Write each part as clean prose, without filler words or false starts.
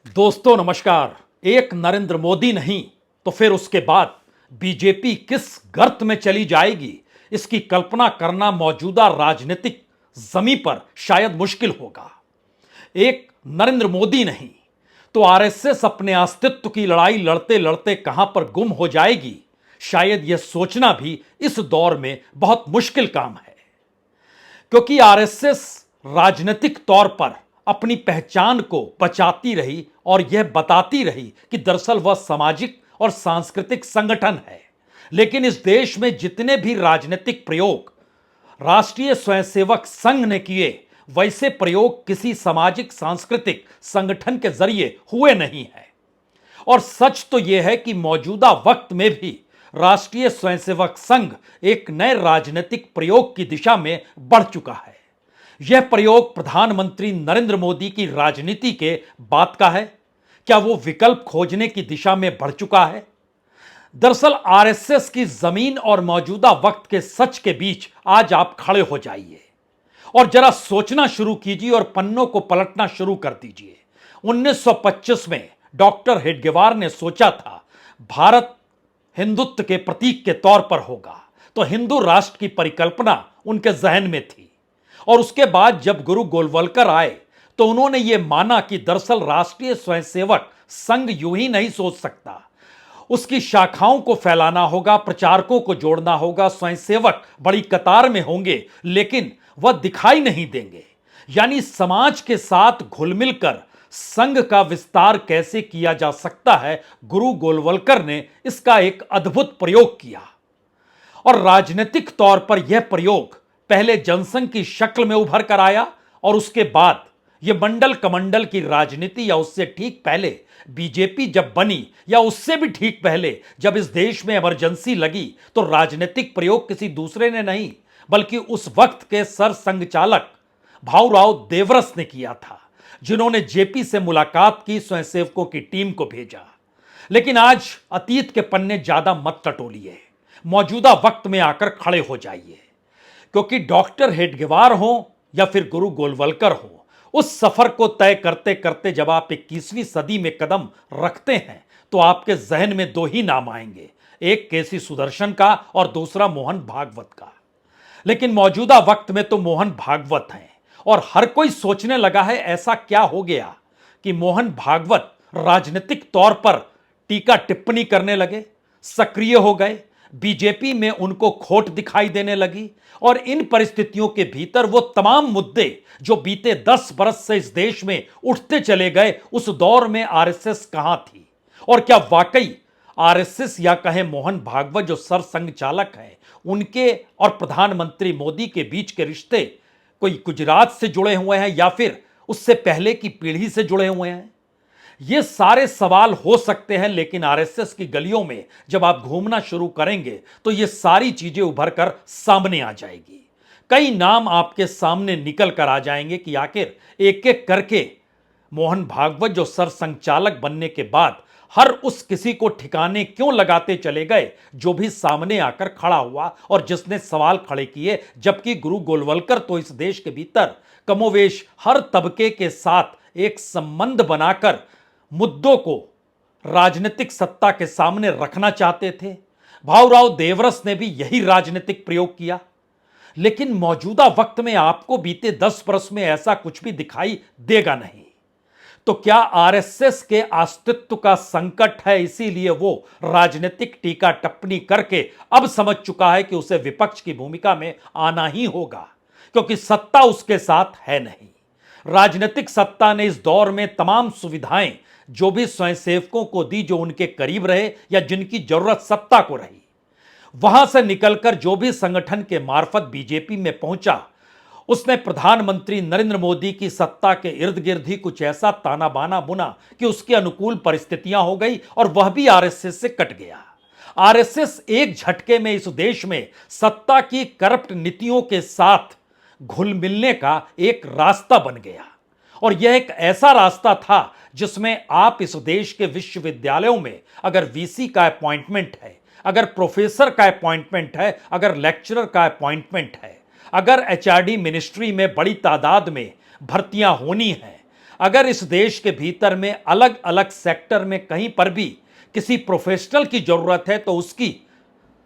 दोस्तों नमस्कार। एक नरेंद्र मोदी नहीं तो फिर उसके बाद बीजेपी किस गर्त में चली जाएगी, इसकी कल्पना करना मौजूदा राजनीतिक जमी पर शायद मुश्किल होगा। एक नरेंद्र मोदी नहीं तो आरएसएस अपने अस्तित्व की लड़ाई लड़ते लड़ते कहां पर गुम हो जाएगी, शायद यह सोचना भी इस दौर में बहुत मुश्किल काम है। क्योंकि आरएसएस राजनीतिक तौर पर अपनी पहचान को बचाती रही और यह बताती रही कि दरअसल वह सामाजिक और सांस्कृतिक संगठन है। लेकिन इस देश में जितने भी राजनीतिक प्रयोग राष्ट्रीय स्वयंसेवक संघ ने किए, वैसे प्रयोग किसी सामाजिक सांस्कृतिक संगठन के जरिए हुए नहीं है। और सच तो यह है कि मौजूदा वक्त में भी राष्ट्रीय स्वयंसेवक संघ एक नए राजनीतिक प्रयोग की दिशा में बढ़ चुका है। यह प्रयोग प्रधानमंत्री नरेंद्र मोदी की राजनीति के बाद का है। क्या वो विकल्प खोजने की दिशा में बढ़ चुका है? दरअसल आरएसएस की जमीन और मौजूदा वक्त के सच के बीच आज आप खड़े हो जाइए और जरा सोचना शुरू कीजिए और पन्नों को पलटना शुरू कर दीजिए। 1925 में डॉक्टर हेडगेवार ने सोचा था भारत हिंदुत्व के प्रतीक के तौर पर होगा, तो हिंदू राष्ट्र की परिकल्पना उनके जहन में थी। और उसके बाद जब गुरु गोलवलकर आए तो उन्होंने यह माना कि दरअसल राष्ट्रीय स्वयंसेवक संघ यूं ही नहीं सोच सकता, उसकी शाखाओं को फैलाना होगा, प्रचारकों को जोड़ना होगा, स्वयंसेवक बड़ी कतार में होंगे लेकिन वह दिखाई नहीं देंगे। यानी समाज के साथ घुल मिलकर संघ का विस्तार कैसे किया जा सकता है, गुरु गोलवलकर ने इसका एक अद्भुत प्रयोग किया। और राजनीतिक तौर पर यह प्रयोग पहले जनसंघ की शक्ल में उभर कर आया और उसके बाद यह मंडल कमंडल की राजनीति, या उससे ठीक पहले बीजेपी जब बनी, या उससे भी ठीक पहले जब इस देश में इमरजेंसी लगी, तो राजनीतिक प्रयोग किसी दूसरे ने नहीं बल्कि उस वक्त के सर संघचालक भाऊराव देवरस ने किया था, जिन्होंने जेपी से मुलाकात की, स्वयंसेवकों की टीम को भेजा। लेकिन आज अतीत के पन्ने ज्यादा मत टटोलिए, मौजूदा वक्त में आकर खड़े हो जाइए। क्योंकि डॉक्टर हेडगेवार हो या फिर गुरु गोलवलकर हो, उस सफर को तय करते करते जब आप 21वीं सदी में कदम रखते हैं तो आपके जहन में दो ही नाम आएंगे, एक केसी सुदर्शन का और दूसरा मोहन भागवत का। लेकिन मौजूदा वक्त में तो मोहन भागवत हैं और हर कोई सोचने लगा है ऐसा क्या हो गया कि मोहन भागवत राजनीतिक तौर पर टीका टिप्पणी करने लगे, सक्रिय हो गए, बीजेपी में उनको खोट दिखाई देने लगी। और इन परिस्थितियों के भीतर वो तमाम मुद्दे जो बीते 10 बरस से इस देश में उठते चले गए, उस दौर में आरएसएस कहां थी? और क्या वाकई आरएसएस या कहें मोहन भागवत जो सरसंघ चालक हैं, उनके और प्रधानमंत्री मोदी के बीच के रिश्ते कोई गुजरात से जुड़े हुए हैं या फिर उससे पहले की पीढ़ी से जुड़े हुए हैं? ये सारे सवाल हो सकते हैं, लेकिन आरएसएस की गलियों में जब आप घूमना शुरू करेंगे तो ये सारी चीजें उभर कर सामने आ जाएगी। कई नाम आपके सामने निकल कर आ जाएंगे कि आखिर एक एक करके मोहन भागवत जो सरसंघचालक बनने के बाद हर उस किसी को ठिकाने क्यों लगाते चले गए जो भी सामने आकर खड़ा हुआ और जिसने सवाल खड़े किए, जबकि गुरु गोलवलकर तो इस देश के भीतर कमोवेश हर तबके के साथ एक संबंध बनाकर मुद्दों को राजनीतिक सत्ता के सामने रखना चाहते थे। भाऊराव देवरस ने भी यही राजनीतिक प्रयोग किया। लेकिन मौजूदा वक्त में आपको बीते 10 वर्ष में ऐसा कुछ भी दिखाई देगा नहीं। तो क्या आरएसएस के अस्तित्व का संकट है, इसीलिए वो राजनीतिक टीका टिप्पणी करके अब समझ चुका है कि उसे विपक्ष की भूमिका में आना ही होगा, क्योंकि सत्ता उसके साथ है नहीं। राजनीतिक सत्ता ने इस दौर में तमाम सुविधाएं जो भी स्वयंसेवकों को दी, जो उनके करीब रहे या जिनकी जरूरत सत्ता को रही, वहां से निकलकर जो भी संगठन के मार्फत बीजेपी में पहुंचा, उसने प्रधानमंत्री नरेंद्र मोदी की सत्ता के इर्द गिर्द ही कुछ ऐसा ताना बाना बुना कि उसके अनुकूल परिस्थितियां हो गई और वह भी आरएसएस से कट गया। आरएसएस एक झटके में इस देश में सत्ता की करप्ट नीतियों के साथ घुल मिलने का एक रास्ता बन गया। और यह एक ऐसा रास्ता था जिसमें आप इस देश के विश्वविद्यालयों में अगर वीसी का अपॉइंटमेंट है, अगर प्रोफेसर का अपॉइंटमेंट है, अगर लेक्चरर का अपॉइंटमेंट है, अगर एचआरडी मिनिस्ट्री में बड़ी तादाद में भर्तियां होनी हैं, अगर इस देश के भीतर में अलग अलग सेक्टर में कहीं पर भी किसी प्रोफेशनल की जरूरत है तो उसकी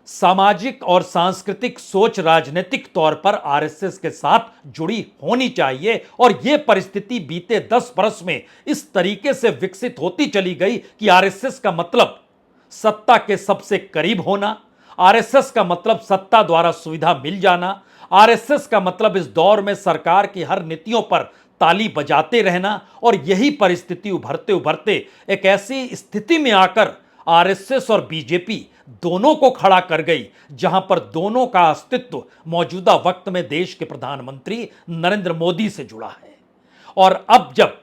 सामाजिक और सांस्कृतिक सोच राजनीतिक तौर पर आरएसएस के साथ जुड़ी होनी चाहिए। और यह परिस्थिति बीते 10 वर्ष में इस तरीके से विकसित होती चली गई कि आरएसएस का मतलब सत्ता के सबसे करीब होना, आरएसएस का मतलब सत्ता द्वारा सुविधा मिल जाना, आरएसएस का मतलब इस दौर में सरकार की हर नीतियों पर ताली बजाते रहना। और यही परिस्थिति उभरते उभरते एक ऐसी स्थिति में आकर आरएसएस और बीजेपी दोनों को खड़ा कर गई जहां पर दोनों का अस्तित्व मौजूदा वक्त में देश के प्रधानमंत्री नरेंद्र मोदी से जुड़ा है। और अब जब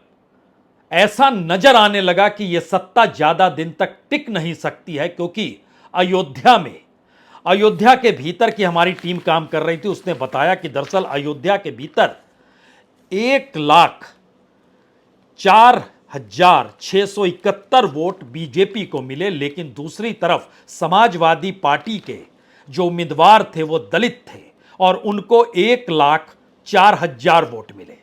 ऐसा नजर आने लगा कि यह सत्ता ज्यादा दिन तक टिक नहीं सकती है, क्योंकि अयोध्या के भीतर की हमारी टीम काम कर रही थी, उसने बताया कि दरअसल अयोध्या के भीतर 1,04,671 वोट बीजेपी को मिले, लेकिन दूसरी तरफ समाजवादी पार्टी के जो उम्मीदवार थे वो दलित थे और उनको 1,04,000 वोट मिले।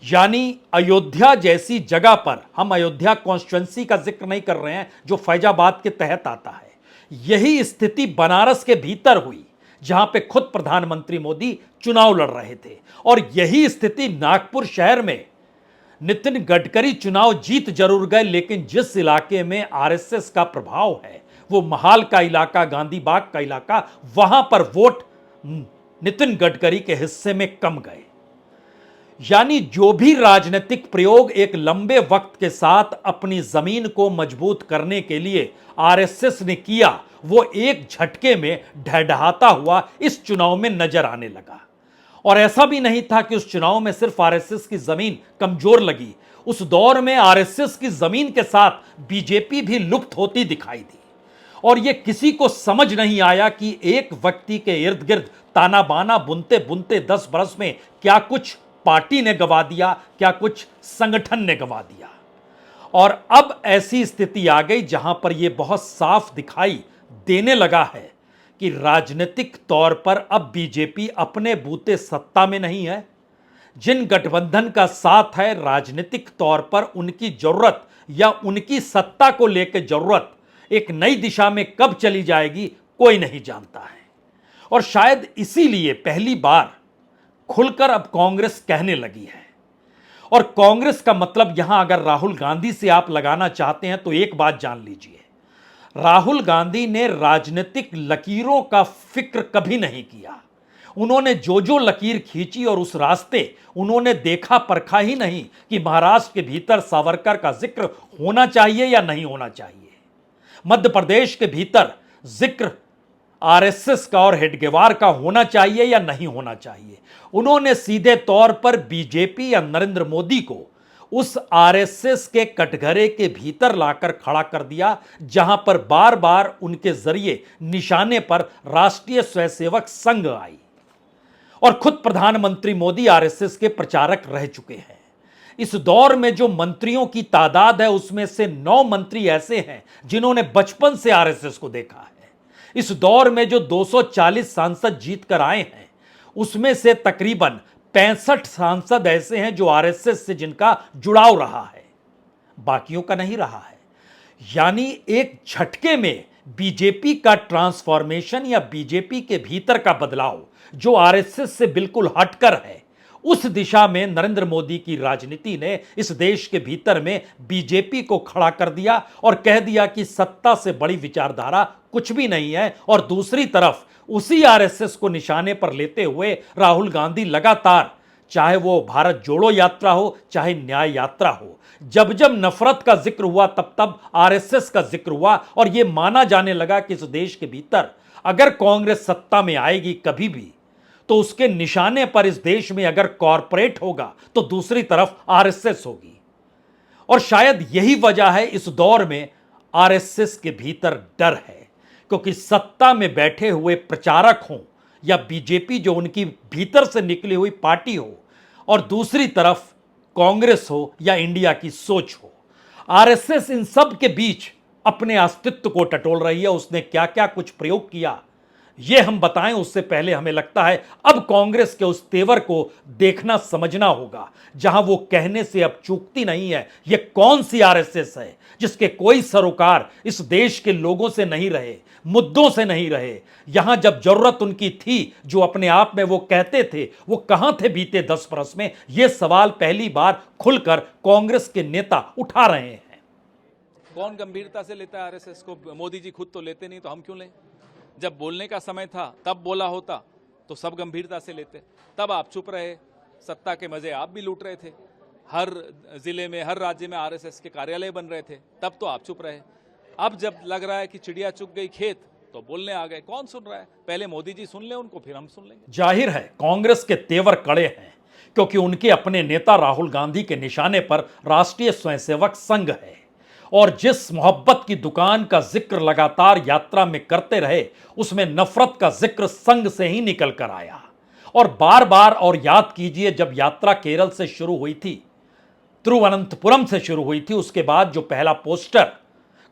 यानी अयोध्या जैसी जगह पर, हम अयोध्या कॉन्स्टिट्यूएंसी का जिक्र नहीं कर रहे हैं जो फैजाबाद के तहत आता है, यही स्थिति बनारस के भीतर हुई जहां पे खुद प्रधानमंत्री मोदी चुनाव लड़ रहे थे। और यही स्थिति नागपुर शहर में नितिन गडकरी चुनाव जीत जरूर गए, लेकिन जिस इलाके में आरएसएस का प्रभाव है वो महाल का इलाका, गांधी बाग का इलाका, वहां पर वोट नितिन गडकरी के हिस्से में कम गए। यानी जो भी राजनीतिक प्रयोग एक लंबे वक्त के साथ अपनी जमीन को मजबूत करने के लिए आरएसएस ने किया, वो एक झटके में ढहढहाता हुआ इस चुनाव में नजर आने लगा। और ऐसा भी नहीं था कि उस चुनाव में सिर्फ आरएसएस की जमीन कमजोर लगी, उस दौर में आरएसएस की जमीन के साथ बीजेपी भी लुप्त होती दिखाई दी। और यह किसी को समझ नहीं आया कि एक व्यक्ति के इर्द गिर्द ताना बाना बुनते बुनते 10 बरस में क्या कुछ पार्टी ने गवा दिया, क्या कुछ संगठन ने गवा दिया। और अब ऐसी स्थिति आ गई जहां पर यह बहुत साफ दिखाई देने लगा है कि राजनीतिक तौर पर अब बीजेपी अपने बूते सत्ता में नहीं है। जिन गठबंधन का साथ है, राजनीतिक तौर पर उनकी जरूरत या उनकी सत्ता को लेकर जरूरत एक नई दिशा में कब चली जाएगी कोई नहीं जानता है। और शायद इसीलिए पहली बार खुलकर अब कांग्रेस कहने लगी है। और कांग्रेस का मतलब यहां अगर राहुल गांधी से आप लगाना चाहते हैं तो एक बात जान लीजिए, राहुल गांधी ने राजनीतिक लकीरों का फिक्र कभी नहीं किया। उन्होंने जो जो लकीर खींची और उस रास्ते उन्होंने देखा परखा ही नहीं कि महाराष्ट्र के भीतर सावरकर का जिक्र होना चाहिए या नहीं होना चाहिए, मध्य प्रदेश के भीतर जिक्र आरएसएस का और हेडगेवार का होना चाहिए या नहीं होना चाहिए। उन्होंने सीधे तौर पर बीजेपी या नरेंद्र मोदी को उस आरएसएस के कटघरे के भीतर लाकर खड़ा कर दिया जहां पर बार बार उनके जरिए निशाने पर राष्ट्रीय स्वयंसेवक संघ आई। और खुद प्रधानमंत्री मोदी आरएसएस के प्रचारक रह चुके हैं। इस दौर में जो मंत्रियों की तादाद है उसमें से 9 मंत्री ऐसे हैं जिन्होंने बचपन से आरएसएस को देखा है। इस दौर में जो 240 सांसद जीत कर आए हैं उसमें से तकरीबन 65 सांसद ऐसे हैं जो आरएसएस से जिनका जुड़ाव रहा है, बाकियों का नहीं रहा है। यानी एक झटके में बीजेपी का ट्रांसफॉर्मेशन या बीजेपी के भीतर का बदलाव जो आरएसएस से बिल्कुल हटकर है, उस दिशा में नरेंद्र मोदी की राजनीति ने इस देश के भीतर में बीजेपी को खड़ा कर दिया और कह दिया कि सत्ता से बड़ी विचारधारा कुछ भी नहीं है। और दूसरी तरफ उसी आरएसएस को निशाने पर लेते हुए राहुल गांधी लगातार, चाहे वो भारत जोड़ो यात्रा हो चाहे न्याय यात्रा हो, जब जब नफरत का जिक्र हुआ तब तब आरएसएस का जिक्र हुआ। और यह माना जाने लगा कि इस देश के भीतर अगर कांग्रेस सत्ता में आएगी कभी भी तो उसके निशाने पर इस देश में अगर कॉरपोरेट होगा तो दूसरी तरफ आरएसएस होगी। और शायद यही वजह है इस दौर में आरएसएस के भीतर डर है, क्योंकि सत्ता में बैठे हुए प्रचारक हों या बीजेपी जो उनकी भीतर से निकली हुई पार्टी हो और दूसरी तरफ कांग्रेस हो या इंडिया की सोच हो, आरएसएस इन सब के बीच अपने अस्तित्व को टटोल रही है। उसने क्या क्या कुछ प्रयोग किया ये हम बताएं उससे पहले हमें लगता है अब कांग्रेस के उस तेवर को देखना समझना होगा जहां वो कहने से अब चूकती नहीं है। ये कौन सी आरएसएस है जिसके कोई सरोकार इस देश के लोगों से नहीं रहे, मुद्दों से नहीं रहे। यहां जब जरूरत उनकी थी, जो अपने आप में वो कहते थे, वो कहां थे बीते 10 बरस में? ये सवाल पहली बार खुलकर कांग्रेस के नेता उठा रहे हैं। कौन गंभीरता से लेता है आरएसएस को? मोदी जी खुद तो लेते नहीं, तो हम क्यों लें? जब बोलने का समय था तब बोला होता तो सब गंभीरता से लेते। तब आप चुप रहे, सत्ता के मजे आप भी लूट रहे थे। हर जिले में, हर राज्य में आरएसएस के कार्यालय बन रहे थे, तब तो आप चुप रहे। अब जब लग रहा है कि चिड़िया चुग गई खेत, तो बोलने आ गए। कौन सुन रहा है? पहले मोदी जी सुन ले उनको, फिर हम सुन लेंगे। जाहिर है कांग्रेस के तेवर कड़े हैं, क्योंकि उनके अपने नेता राहुल गांधी के निशाने पर राष्ट्रीय स्वयंसेवक संघ है। और जिस मोहब्बत की दुकान का जिक्र लगातार यात्रा में करते रहे, उसमें नफरत का जिक्र संघ से ही निकल कर आया। और बार बार, और याद कीजिए, जब यात्रा केरल से शुरू हुई थी, तिरुवनंतपुरम से शुरू हुई थी, उसके बाद जो पहला पोस्टर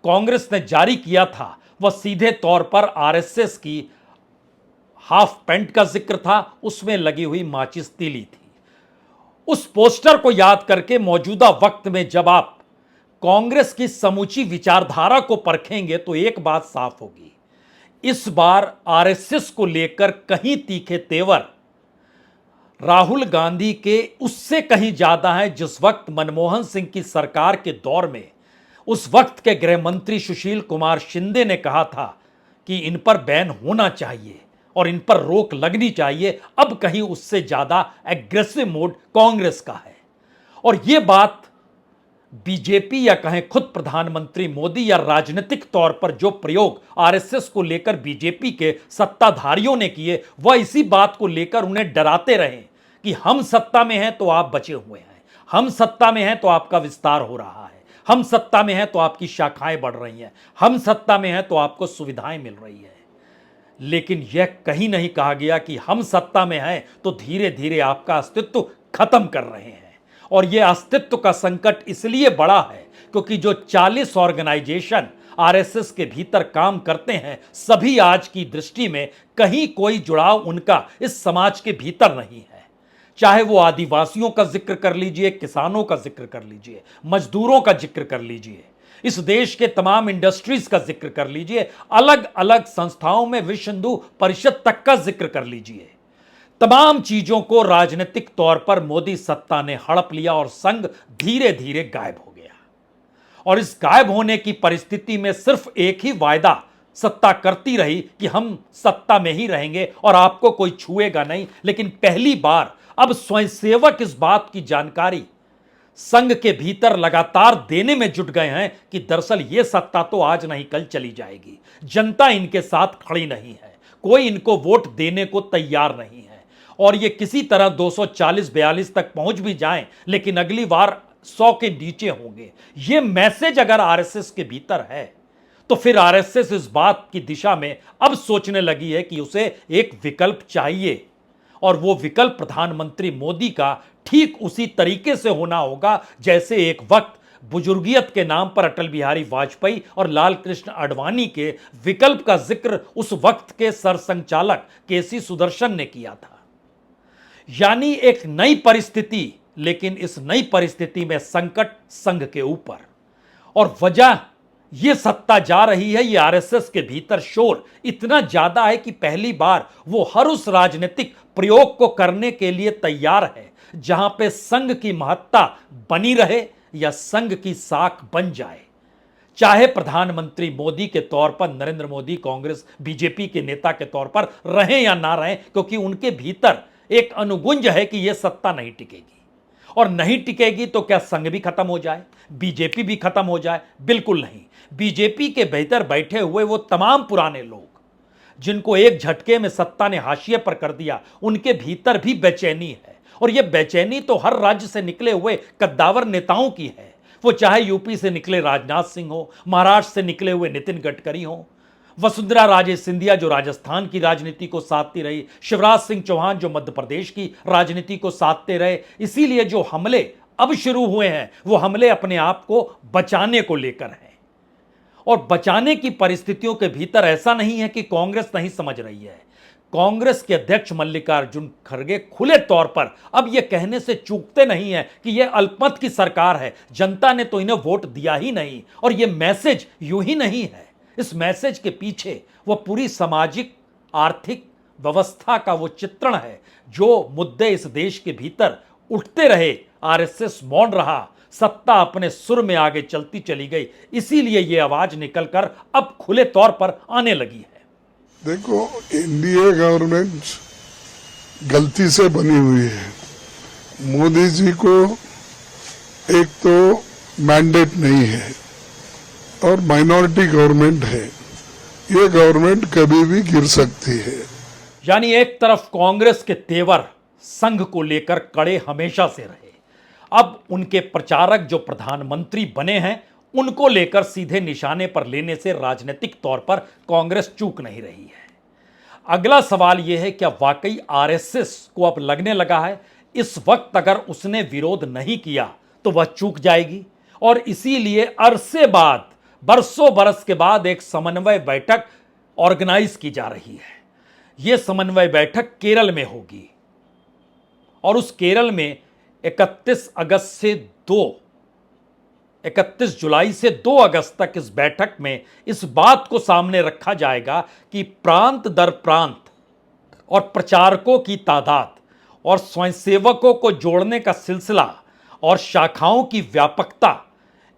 कांग्रेस ने जारी किया था वह सीधे तौर पर आरएसएस की हाफ पैंट का जिक्र था, उसमें लगी हुई माचिस तीली थी। उस पोस्टर को याद करके मौजूदा वक्त में जब आप कांग्रेस की समूची विचारधारा को परखेंगे तो एक बात साफ होगी, इस बार आरएसएस को लेकर कहीं तीखे तेवर राहुल गांधी के उससे कहीं ज्यादा हैं जिस वक्त मनमोहन सिंह की सरकार के दौर में उस वक्त के गृह मंत्री सुशील कुमार शिंदे ने कहा था कि इन पर बैन होना चाहिए और इन पर रोक लगनी चाहिए। अब कहीं उससे ज्यादा एग्रेसिव मोड कांग्रेस का है। और यह बात बीजेपी या कहें खुद प्रधानमंत्री मोदी या राजनीतिक तौर पर जो प्रयोग आरएसएस को लेकर बीजेपी के सत्ताधारियों ने किए, वह इसी बात को लेकर उन्हें डराते रहे कि हम सत्ता में हैं तो आप बचे हुए हैं, हम सत्ता में हैं तो आपका विस्तार हो रहा है, हम सत्ता में हैं तो आपकी शाखाएं बढ़ रही हैं, हम सत्ता में हैं तो आपको सुविधाएं मिल रही है। लेकिन यह कहीं नहीं कहा गया कि हम सत्ता में हैं तो धीरे धीरे आपका अस्तित्व खत्म कर रहे हैं। और यह अस्तित्व का संकट इसलिए बड़ा है क्योंकि जो 40 ऑर्गेनाइजेशन आरएसएस के भीतर काम करते हैं, सभी आज की दृष्टि में कहीं कोई जुड़ाव उनका इस समाज के भीतर नहीं है। चाहे वो आदिवासियों का जिक्र कर लीजिए, किसानों का जिक्र कर लीजिए, मजदूरों का जिक्र कर लीजिए, इस देश के तमाम इंडस्ट्रीज का जिक्र कर लीजिए, अलग अलग संस्थाओं में विश्व हिंदू परिषद तक का जिक्र कर लीजिए। तमाम चीजों को राजनीतिक तौर पर मोदी सत्ता ने हड़प लिया और संघ धीरे धीरे गायब हो गया। और इस गायब होने की परिस्थिति में सिर्फ एक ही वायदा सत्ता करती रही कि हम सत्ता में ही रहेंगे और आपको कोई छुएगा नहीं। लेकिन पहली बार अब स्वयंसेवक इस बात की जानकारी संघ के भीतर लगातार देने में जुट गए हैं कि दरअसल ये सत्ता तो आज नहीं कल चली जाएगी, जनता इनके साथ खड़ी नहीं है, कोई इनको वोट देने को तैयार नहीं है। और ये किसी तरह 240-42 तक पहुंच भी जाएं, लेकिन अगली बार 100 के नीचे होंगे। ये मैसेज अगर आरएसएस के भीतर है तो फिर आरएसएस इस बात की दिशा में अब सोचने लगी है कि उसे एक विकल्प चाहिए, और वो विकल्प प्रधानमंत्री मोदी का ठीक उसी तरीके से होना होगा जैसे एक वक्त बुजुर्गियत के नाम पर अटल बिहारी वाजपेयी और लाल कृष्ण आडवाणी के विकल्प का जिक्र उस वक्त के सरसंघचालक केसी सुदर्शन ने किया था। यानी एक नई परिस्थिति, लेकिन इस नई परिस्थिति में संकट संघ के ऊपर। और वजह ये सत्ता जा रही है, ये आरएसएस के भीतर शोर इतना ज्यादा है कि पहली बार वो हर उस राजनीतिक प्रयोग को करने के लिए तैयार है जहां पे संघ की महत्ता बनी रहे या संघ की साख बन जाए। चाहे प्रधानमंत्री मोदी के तौर पर नरेंद्र मोदी कांग्रेस बीजेपी के नेता के तौर पर रहें या ना रहें, क्योंकि उनके भीतर एक अनुगुंज है कि यह सत्ता नहीं टिकेगी। और नहीं टिकेगी तो क्या संघ भी खत्म हो जाए, बीजेपी भी खत्म हो जाए? बिल्कुल नहीं। बीजेपी के भीतर बैठे हुए वो तमाम पुराने लोग जिनको एक झटके में सत्ता ने हाशिए पर कर दिया, उनके भीतर भी बेचैनी है। और यह बेचैनी तो हर राज्य से निकले हुए कद्दावर नेताओं की है। वो चाहे यूपी से निकले राजनाथ सिंह हो, महाराष्ट्र से निकले हुए नितिन गडकरी हो, वसुंधरा राजे सिंधिया जो राजस्थान की राजनीति को साधती रही, शिवराज सिंह चौहान जो मध्य प्रदेश की राजनीति को साधते रहे। इसीलिए जो हमले अब शुरू हुए हैं वो हमले अपने आप को बचाने को लेकर हैं। और बचाने की परिस्थितियों के भीतर ऐसा नहीं है कि कांग्रेस नहीं समझ रही है। कांग्रेस के अध्यक्ष मल्लिकार्जुन खड़गे खुले तौर पर अब यह कहने से चूकते नहीं है कि यह अल्पमत की सरकार है, जनता ने तो इन्हें वोट दिया ही नहीं। और यह मैसेज यूं ही नहीं है, इस मैसेज के पीछे वह पूरी सामाजिक आर्थिक व्यवस्था का वो चित्रण है जो मुद्दे इस देश के भीतर उठते रहे, आरएसएस मौन रहा, सत्ता अपने सुर में आगे चलती चली गई, इसीलिए ये आवाज निकलकर अब खुले तौर पर आने लगी है। देखो, एनडीए गवर्नमेंट गलती से बनी हुई है। मोदी जी को एक तो मैंडेट नहीं है और माइनॉरिटी गवर्नमेंट है। ये गवर्नमेंट कभी भी गिर सकती है। यानी एक तरफ कांग्रेस के तेवर संघ को लेकर कड़े हमेशा से रहे, अब उनके प्रचारक जो प्रधानमंत्री बने हैं उनको लेकर सीधे निशाने पर लेने से राजनीतिक तौर पर कांग्रेस चूक नहीं रही है। अगला सवाल यह है, क्या वाकई आरएसएस को अब लगने लगा है इस वक्त अगर उसने विरोध नहीं किया तो वह चूक जाएगी, और इसीलिए अरसे बाद, बरसों बरस के बाद एक समन्वय बैठक ऑर्गेनाइज की जा रही है। यह समन्वय बैठक केरल में होगी और उस केरल में 31 जुलाई से 2 अगस्त तक इस बैठक में इस बात को सामने रखा जाएगा कि प्रांत दर प्रांत और प्रचारकों की तादाद और स्वयंसेवकों को जोड़ने का सिलसिला और शाखाओं की व्यापकता,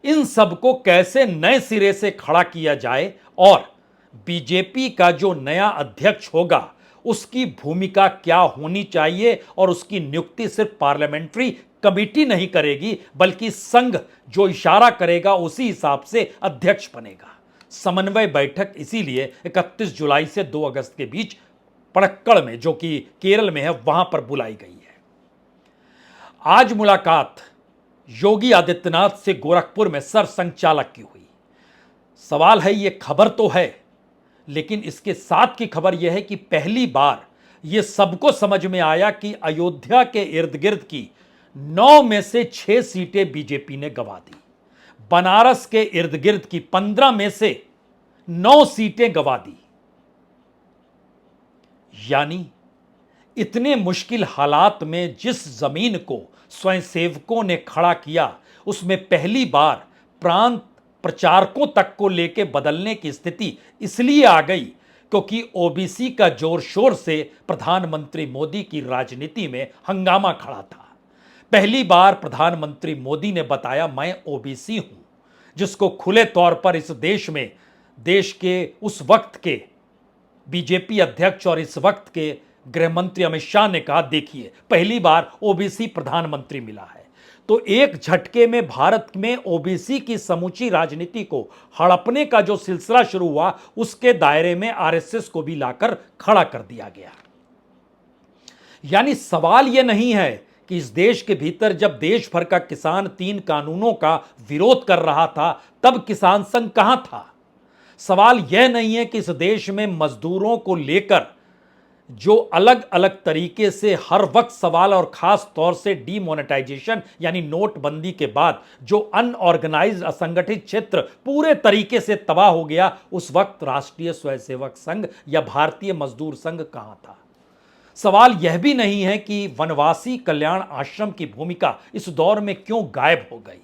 इन सब को कैसे नए सिरे से खड़ा किया जाए और बीजेपी का जो नया अध्यक्ष होगा उसकी भूमिका क्या होनी चाहिए, और उसकी नियुक्ति सिर्फ पार्लियामेंट्री कमेटी नहीं करेगी बल्कि संघ जो इशारा करेगा उसी हिसाब से अध्यक्ष बनेगा। समन्वय बैठक इसीलिए 31 जुलाई से 2 अगस्त के बीच पड़क्कड़ में, जो कि केरल में है, वहां पर बुलाई गई है। आज मुलाकात योगी आदित्यनाथ से गोरखपुर में सरसंघचालक की हुई। सवाल है, यह खबर तो है, लेकिन इसके साथ की खबर यह है कि पहली बार यह सबको समझ में आया कि अयोध्या के इर्द गिर्द की 9 में से 6 सीटें बीजेपी ने गंवा दी, बनारस के इर्द गिर्द की 15 में से 9 सीटें गंवा दी। यानी इतने मुश्किल हालात में जिस जमीन को स्वयंसेवकों ने खड़ा किया उसमें पहली बार प्रांत प्रचारकों तक को लेके बदलने की स्थिति इसलिए आ गई क्योंकि ओबीसी का जोर शोर से प्रधानमंत्री मोदी की राजनीति में हंगामा खड़ा था। पहली बार प्रधानमंत्री मोदी ने बताया, मैं ओबीसी हूं, जिसको खुले तौर पर इस देश में, देश के उस वक्त के बीजेपी अध्यक्ष और इस वक्त के गृह मंत्री अमित शाह ने कहा, देखिए पहली बार ओबीसी प्रधानमंत्री मिला है। तो एक झटके में भारत में ओबीसी की समूची राजनीति को हड़पने का जो सिलसिला शुरू हुआ उसके दायरे में आरएसएस को भी लाकर खड़ा कर दिया गया। यानी सवाल यह नहीं है कि इस देश के भीतर जब देश भर का किसान 3 कानूनों का विरोध कर रहा था तब किसान संघ कहां था। सवाल यह नहीं है कि इस देश में मजदूरों को लेकर जो अलग अलग तरीके से हर वक्त सवाल, और खास तौर से डीमोनेटाइजेशन यानी नोटबंदी के बाद जो अनऑर्गेनाइज्ड असंगठित क्षेत्र पूरे तरीके से तबाह हो गया, उस वक्त राष्ट्रीय स्वयंसेवक संघ या भारतीय मजदूर संघ कहां था। सवाल यह भी नहीं है कि वनवासी कल्याण आश्रम की भूमिका इस दौर में क्यों गायब हो गई।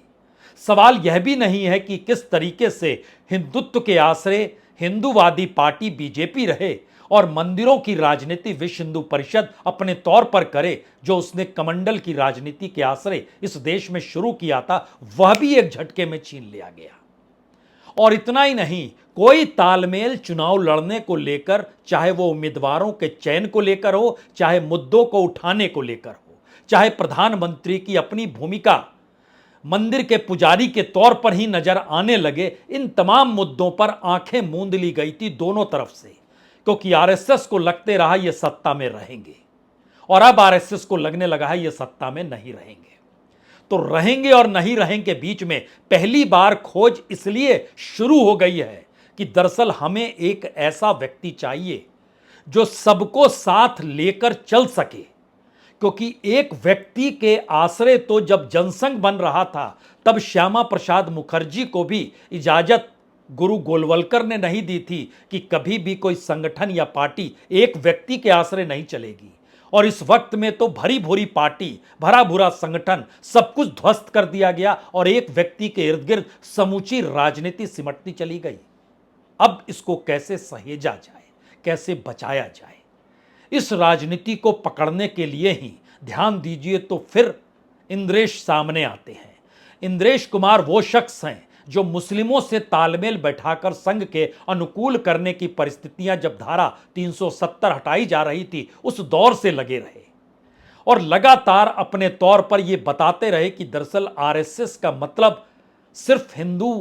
सवाल यह भी नहीं है कि किस तरीके से हिंदुत्व के आश्रय हिंदूवादी पार्टी बीजेपी रहे और मंदिरों की राजनीति विश्व हिंदू परिषद अपने तौर पर करे, जो उसने कमंडल की राजनीति के आश्रय इस देश में शुरू किया था, वह भी एक झटके में छीन लिया गया। और इतना ही नहीं, कोई तालमेल चुनाव लड़ने को लेकर, चाहे वो उम्मीदवारों के चयन को लेकर हो, चाहे मुद्दों को उठाने को लेकर हो, चाहे प्रधानमंत्री की अपनी भूमिका मंदिर के पुजारी के तौर पर ही नजर आने लगे, इन तमाम मुद्दों पर आंखें मूंद ली गई थी दोनों तरफ से, क्योंकि आरएसएस को लगते रहा ये सत्ता में रहेंगे, और अब आरएसएस को लगने लगा है ये सत्ता में नहीं रहेंगे। तो रहेंगे और नहीं रहेंगे के बीच में पहली बार खोज इसलिए शुरू हो गई है कि दरअसल हमें एक ऐसा व्यक्ति चाहिए जो सबको साथ लेकर चल सके, क्योंकि एक व्यक्ति के आश्रय तो जब जनसंघ बन रहा था तब श्यामा प्रसाद मुखर्जी को भी इजाजत गुरु गोलवलकर ने नहीं दी थी कि कभी भी कोई संगठन या पार्टी एक व्यक्ति के आश्रय नहीं चलेगी। और इस वक्त में तो भरी भूरी पार्टी, भरा भूरा संगठन, सब कुछ ध्वस्त कर दिया गया और एक व्यक्ति के इर्द गिर्द समूची राजनीति सिमटती चली गई। अब इसको कैसे सहेजा जाए, कैसे बचाया जाए? इस राजनीति को पकड़ने के लिए ही ध्यान दीजिए तो फिर इंद्रेश सामने आते हैं। इंद्रेश कुमार वो शख्स हैं जो मुस्लिमों से तालमेल बैठाकर संघ के अनुकूल करने की परिस्थितियां जब धारा 370 हटाई जा रही थी उस दौर से लगे रहे और लगातार अपने तौर पर यह बताते रहे कि दरअसल आरएसएस का मतलब सिर्फ हिंदू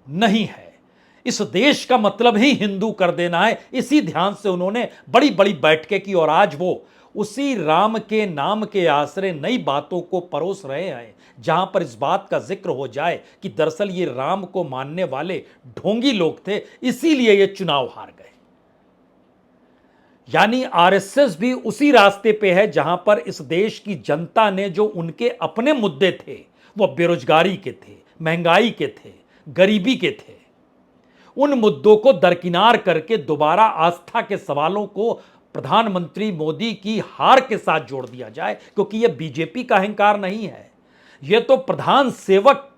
नहीं है, इस देश का मतलब ही हिंदू कर देना है। इसी ध्यान से उन्होंने बड़ी बड़ी बैठकें की और आज वो उसी राम के नाम के आश्रय नई बातों को परोस रहे हैं, जहां पर इस बात का जिक्र हो जाए कि दरअसल ये राम को मानने वाले ढोंगी लोग थे, इसीलिए ये चुनाव हार गए। यानी आरएसएस भी उसी रास्ते पे है जहां पर इस देश की जनता ने जो उनके अपने मुद्दे थे, वो बेरोजगारी के थे, महंगाई के थे, गरीबी के थे, उन मुद्दों को दरकिनार करके दोबारा आस्था के सवालों को प्रधानमंत्री मोदी की हार के साथ जोड़ दिया जाए, क्योंकि यह बीजेपी का अहंकार नहीं है, यह तो प्रधान सेवक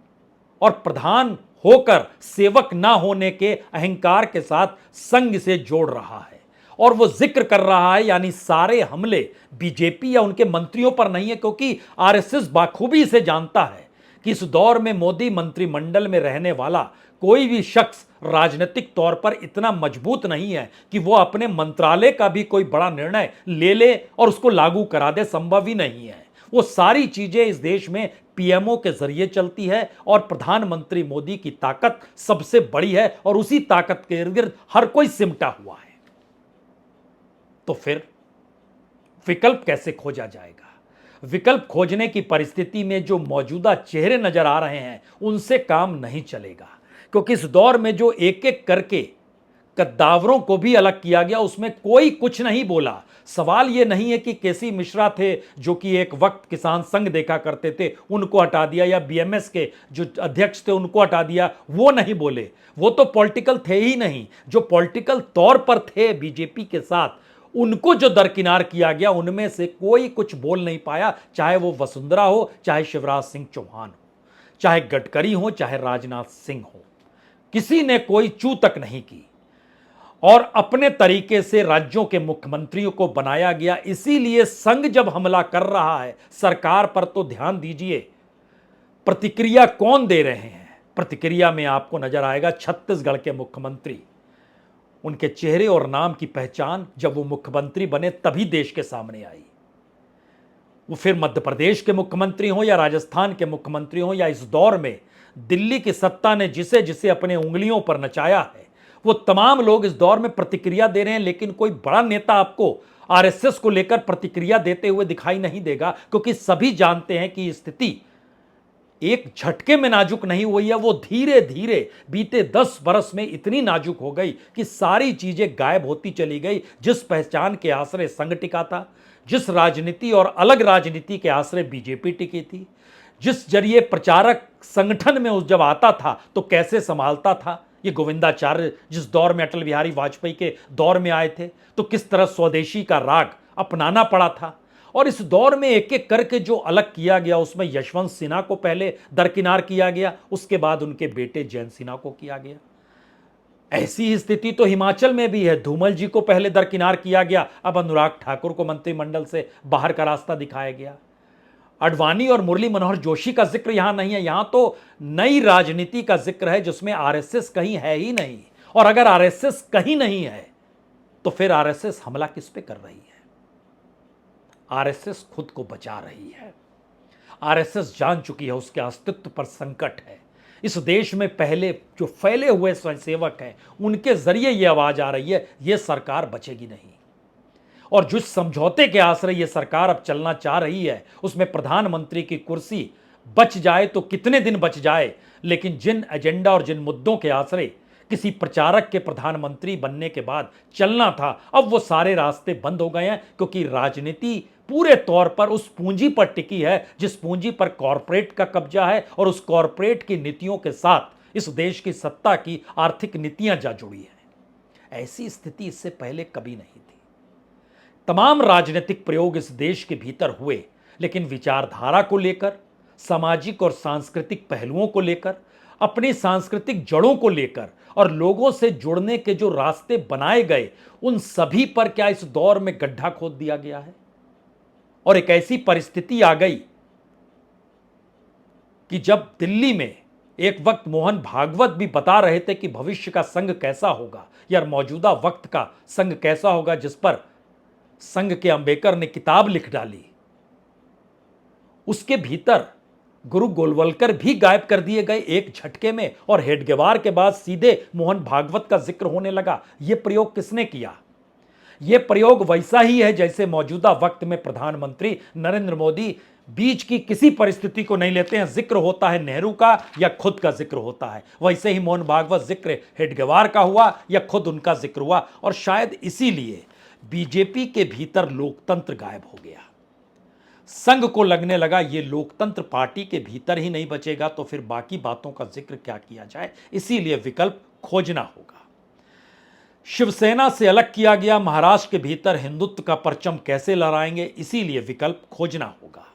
और प्रधान होकर सेवक ना होने के अहंकार के साथ संघ से जोड़ रहा है। और वो जिक्र कर रहा है यानी सारे हमले बीजेपी या उनके मंत्रियों पर नहीं है, क्योंकि आरएसएस बाखूबी इसे जानता है कि इस दौर में मोदी मंत्रिमंडल में रहने वाला कोई भी शख्स राजनीतिक तौर पर इतना मजबूत नहीं है कि वो अपने मंत्रालय का भी कोई बड़ा निर्णय ले ले और उसको लागू करा दे, संभव ही नहीं है। वो सारी चीजें इस देश में पीएमओ के जरिए चलती है और प्रधानमंत्री मोदी की ताकत सबसे बड़ी है और उसी ताकत के इर्द गिर्द हर कोई सिमटा हुआ है। तो फिर विकल्प कैसे खोजा जाएगा? विकल्प खोजने की परिस्थिति में जो मौजूदा चेहरे नजर आ रहे हैं उनसे काम नहीं चलेगा, क्योंकि इस दौर में जो एक एक करके कद्दावरों को भी अलग किया गया उसमें कोई कुछ नहीं बोला। सवाल यह नहीं है कि केसी मिश्रा थे जो कि एक वक्त किसान संघ देखा करते थे, उनको हटा दिया, या बीएमएस के जो अध्यक्ष थे उनको हटा दिया, वो नहीं बोले। वो तो पॉलिटिकल थे ही नहीं। जो पॉलिटिकल तौर पर थे बीजेपी के साथ, उनको जो दरकिनार किया गया उनमें से कोई कुछ बोल नहीं पाया, चाहे वो वसुंधरा हो, चाहे शिवराज सिंह चौहान हो, चाहे गडकरी हो, चाहे राजनाथ सिंह हो, किसी ने कोई चू तक नहीं की। और अपने तरीके से राज्यों के मुख्यमंत्रियों को बनाया गया। इसीलिए संघ जब हमला कर रहा है सरकार पर तो ध्यान दीजिए प्रतिक्रिया कौन दे रहे हैं। प्रतिक्रिया में आपको नजर आएगा छत्तीसगढ़ के मुख्यमंत्री। उनके चेहरे और नाम की पहचान जब वो मुख्यमंत्री बने तभी देश के सामने आई। वो फिर मध्य प्रदेश के मुख्यमंत्री हो या राजस्थान के मुख्यमंत्री हो या इस दौर में दिल्ली की सत्ता ने जिसे जिसे अपने उंगलियों पर नचाया है, वो तमाम लोग इस दौर में प्रतिक्रिया दे रहे हैं। लेकिन कोई बड़ा नेता आपको आरएसएस को लेकर प्रतिक्रिया देते हुए दिखाई नहीं देगा, क्योंकि सभी जानते हैं कि स्थिति एक झटके में नाजुक नहीं हुई है, वो धीरे धीरे बीते 10 बरस में इतनी नाजुक हो गई कि सारी चीजें गायब होती चली गई। जिस पहचान के आश्रय संघ टिका था, जिस राजनीति और अलग राजनीति के आश्रय बीजेपी टिकी थी, जिस जरिए प्रचारक संगठन में उस जब आता था तो कैसे संभालता था, ये गोविंदाचार्य जिस दौर में अटल बिहारी वाजपेयी के दौर में आए थे तो किस तरह स्वदेशी का राग अपनाना पड़ा था। और इस दौर में एक एक करके जो अलग किया गया उसमें यशवंत सिन्हा को पहले दरकिनार किया गया, उसके बाद उनके बेटे जयंत सिन्हा को किया गया। ऐसी ही स्थिति तो हिमाचल में भी है। धूमल जी को पहले दरकिनार किया गया, अब अनुराग ठाकुर को मंत्रिमंडल से बाहर का रास्ता दिखाया गया। अडवाणी और मुरली मनोहर जोशी का जिक्र यहां नहीं है। यहां तो नई राजनीति का जिक्र है जिसमें आरएसएस कहीं है ही नहीं। और अगर आरएसएस कहीं नहीं है तो फिर आरएसएस हमला किस पे कर रही है? आरएसएस खुद को बचा रही है। आरएसएस जान चुकी है उसके अस्तित्व पर संकट है। इस देश में पहले जो फैले हुए स्वयंसेवक हैं उनके जरिए यह आवाज आ रही है, यह सरकार बचेगी नहीं। और जिस समझौते के आश्रय यह सरकार अब चलना चाह रही है उसमें प्रधानमंत्री की कुर्सी बच जाए तो कितने दिन बच जाए, लेकिन जिन एजेंडा और जिन मुद्दों के आश्रय किसी प्रचारक के प्रधानमंत्री बनने के बाद चलना था, अब वो सारे रास्ते बंद हो गए हैं, क्योंकि राजनीति पूरे तौर पर उस पूंजी पर टिकी है जिस पूंजी पर कॉरपोरेट का कब्जा है। और उस कॉरपोरेट की नीतियों के साथ इस देश की सत्ता की आर्थिक नीतियां जा जुड़ी हैं। ऐसी स्थिति इससे पहले कभी नहीं थी। तमाम राजनीतिक प्रयोग इस देश के भीतर हुए, लेकिन विचारधारा को लेकर, सामाजिक और सांस्कृतिक पहलुओं को लेकर, अपनी सांस्कृतिक जड़ों को लेकर और लोगों से जुड़ने के जो रास्ते बनाए गए, उन सभी पर क्या इस दौर में गड्ढा खोद दिया गया है? और एक ऐसी परिस्थिति आ गई कि जब दिल्ली में एक वक्त मोहन भागवत भी बता रहे थे कि भविष्य का संघ कैसा होगा या मौजूदा वक्त का संघ कैसा होगा, जिस पर संघ के अंबेडकर ने किताब लिख डाली, उसके भीतर गुरु गोलवलकर भी गायब कर दिए गए एक झटके में, और हेडगेवार के बाद सीधे मोहन भागवत का जिक्र होने लगा। यह प्रयोग किसने किया? यह प्रयोग वैसा ही है जैसे मौजूदा वक्त में प्रधानमंत्री नरेंद्र मोदी बीच की किसी परिस्थिति को नहीं लेते हैं, जिक्र होता है नेहरू का या खुद का जिक्र होता है। वैसे ही मोहन भागवत जिक्र हेडगेवार का हुआ या खुद उनका जिक्र हुआ, और शायद इसीलिए बीजेपी के भीतर लोकतंत्र गायब हो गया। संघ को लगने लगा ये लोकतंत्र पार्टी के भीतर ही नहीं बचेगा तो फिर बाकी बातों का जिक्र क्या किया जाए, इसीलिए विकल्प खोजना होगा। शिवसेना से अलग किया गया महाराष्ट्र के भीतर हिंदुत्व का परचम कैसे लहराएंगे, इसीलिए विकल्प खोजना होगा।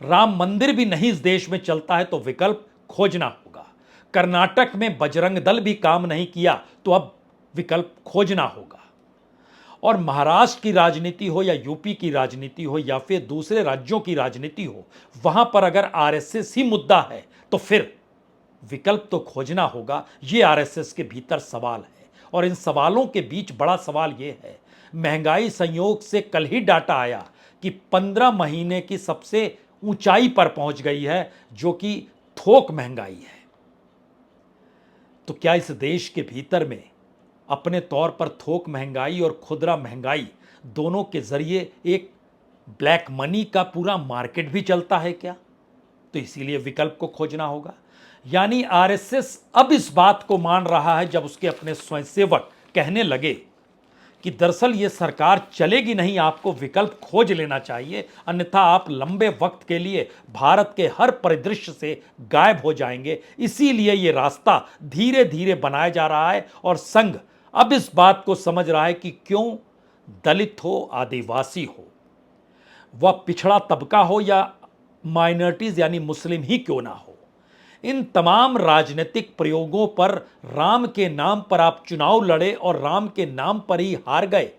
राम मंदिर भी नहीं इस देश में चलता है तो विकल्प खोजना होगा। कर्नाटक में बजरंग दल भी काम नहीं किया तो अब विकल्प खोजना होगा। और महाराष्ट्र की राजनीति हो या यूपी की राजनीति हो या फिर दूसरे राज्यों की राजनीति हो, वहां पर अगर आरएसएस ही मुद्दा है तो फिर विकल्प तो खोजना होगा। ये आरएसएस के भीतर सवाल है, और इन सवालों के बीच बड़ा सवाल ये है, महंगाई संयोग से कल ही डाटा आया कि 15 महीने की सबसे ऊंचाई पर पहुंच गई है, जो कि थोक महंगाई है। तो क्या इस देश के भीतर में अपने तौर पर थोक महंगाई और खुदरा महंगाई दोनों के जरिए एक ब्लैक मनी का पूरा मार्केट भी चलता है क्या? तो इसीलिए विकल्प को खोजना होगा। यानी आरएसएस अब इस बात को मान रहा है जब उसके अपने स्वयंसेवक कहने लगे कि दरअसल ये सरकार चलेगी नहीं, आपको विकल्प खोज लेना चाहिए, अन्यथा आप लंबे वक्त के लिए भारत के हर परिदृश्य से गायब हो जाएंगे। इसीलिए ये रास्ता धीरे धीरे बनाया जा रहा है, और संघ अब इस बात को समझ रहा है कि क्यों दलित हो, आदिवासी हो, वह पिछड़ा तबका हो या माइनॉरिटीज यानी मुस्लिम ही क्यों ना हो, इन तमाम राजनीतिक प्रयोगों पर राम के नाम पर आप चुनाव लड़े और राम के नाम पर ही हार गए,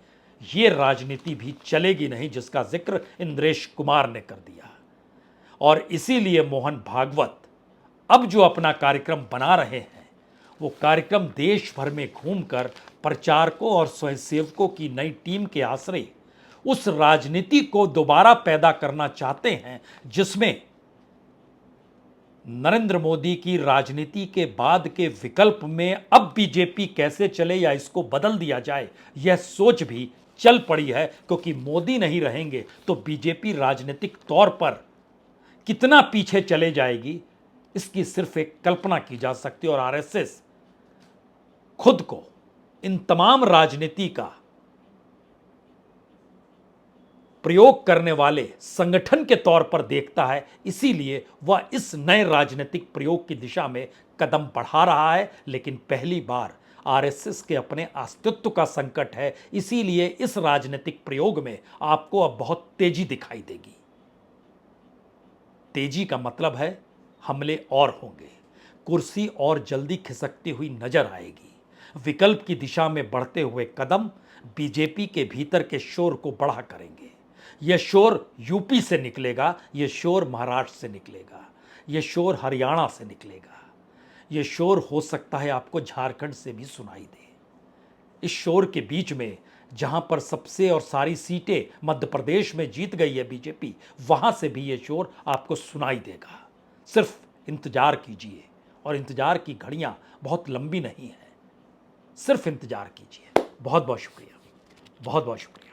ये राजनीति भी चलेगी नहीं, जिसका जिक्र इंद्रेश कुमार ने कर दिया। और इसीलिए मोहन भागवत अब जो अपना कार्यक्रम बना रहे हैं, वो कार्यक्रम देश भर में घूमकर प्रचारकों और स्वयंसेवकों की नई टीम के आश्रय उस राजनीति को दोबारा पैदा करना चाहते हैं जिसमें नरेंद्र मोदी की राजनीति के बाद के विकल्प में अब बीजेपी कैसे चले या इसको बदल दिया जाए, यह सोच भी चल पड़ी है। क्योंकि मोदी नहीं रहेंगे तो बीजेपी राजनीतिक तौर पर कितना पीछे चले जाएगी, इसकी सिर्फ एक कल्पना की जा सकती है। और आरएसएस खुद को इन तमाम राजनीति का प्रयोग करने वाले संगठन के तौर पर देखता है, इसीलिए वह इस नए राजनीतिक प्रयोग की दिशा में कदम बढ़ा रहा है। लेकिन पहली बार आरएसएस के अपने अस्तित्व का संकट है, इसीलिए इस राजनीतिक प्रयोग में आपको अब बहुत तेजी दिखाई देगी। तेजी का मतलब है हमले और होंगे, कुर्सी और जल्दी खिसकती हुई नजर आएगी। विकल्प की दिशा में बढ़ते हुए कदम बीजेपी के भीतर के शोर को बढ़ा करेंगे। यह शोर यूपी से निकलेगा, यह शोर महाराष्ट्र से निकलेगा, यह शोर हरियाणा से निकलेगा, यह शोर हो सकता है आपको झारखंड से भी सुनाई दे। इस शोर के बीच में जहां पर सबसे और सारी सीटें मध्य प्रदेश में जीत गई है बीजेपी, वहां से भी यह शोर आपको सुनाई देगा। सिर्फ इंतजार कीजिए, और इंतजार की घड़ियां बहुत लंबी नहीं है, सिर्फ इंतजार कीजिए। बहुत बहुत शुक्रिया, बहुत बहुत शुक्रिया।